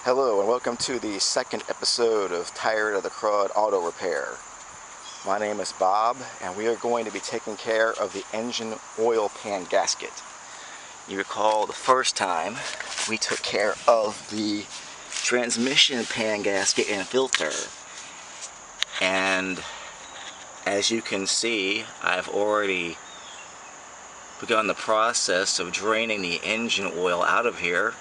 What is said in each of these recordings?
Hello and welcome to the second episode of Tired of the Crud Auto Repair. My name is Bob and we are going to be taking care of the engine oil pan gasket. You recall the first time we took care of the transmission pan gasket and filter. And as you can see, I've already begun the process of draining the engine oil out of here.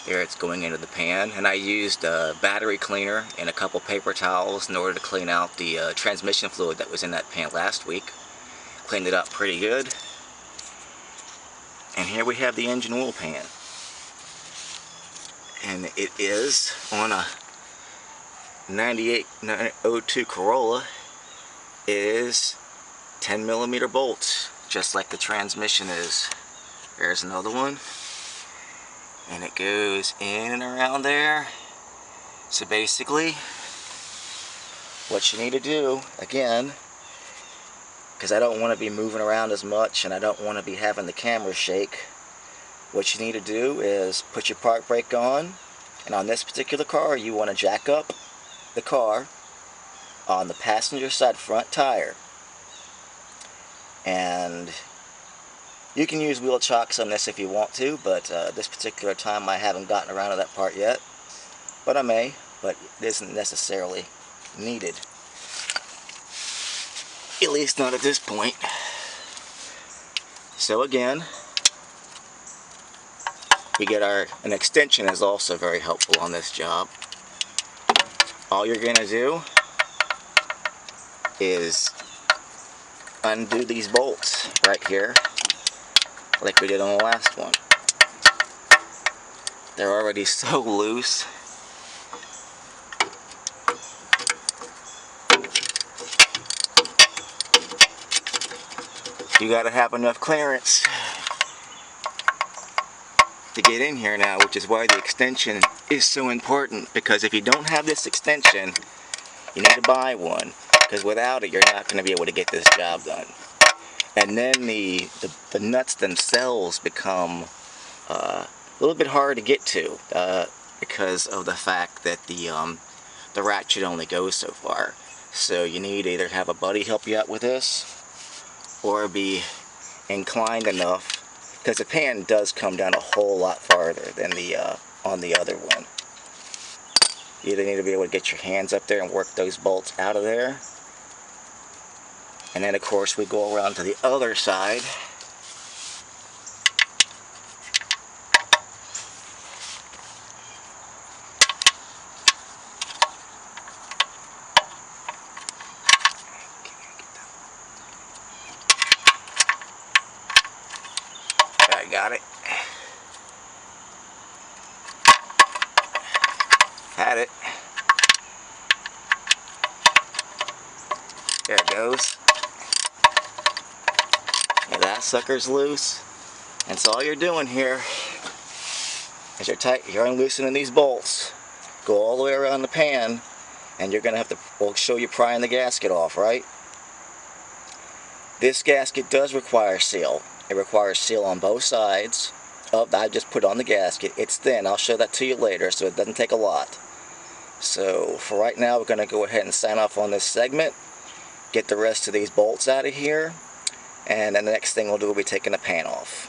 Here it's going into the pan, and I used a battery cleaner and a couple paper towels in order to clean out the transmission fluid that was in that pan last week. Cleaned it up pretty good. And here we have the engine oil pan. And it is on a 9802 Corolla. It is 10mm bolts, just like the transmission is. There's another one. And it goes in and around there. So basically, what you need to do, again, because I don't want to be moving around as much and I don't want to be having the camera shake, what you need to do is put your park brake on, and on this particular car you want to jack up the car on the passenger side front tire. And you can use wheel chocks on this if you want to, but this particular time I haven't gotten around to that part yet. But I may, but it isn't necessarily needed. At least not at this point. So again, we get an extension is also very helpful on this job. All you're going to do is undo these bolts right here, like we did on the last one. They're already so loose. You gotta have enough clearance to get in here now, which is why the extension is so important, because if you don't have this extension, you need to buy one, because without it you're not going to be able to get this job done. And then the nuts themselves become a little bit hard to get to because of the fact that the ratchet only goes so far. So you need to either have a buddy help you out with this, or be inclined enough, because the pan does come down a whole lot farther than on the other one. You either need to be able to get your hands up there and work those bolts out of there. And then of course we go around to the other side. I got it. Had it. There it goes. And that sucker's loose. And so all you're doing here is you're unloosening these bolts. Go all the way around the pan, and you're going to have to, we'll show you prying the gasket off, right? This gasket does require seal. It requires seal on both sides. I just put on the gasket. It's thin. I'll show that to you later, so it doesn't take a lot. So for right now, we're going to go ahead and sign off on this segment, get the rest of these bolts out of here, and then the next thing we'll do will be taking the pan off.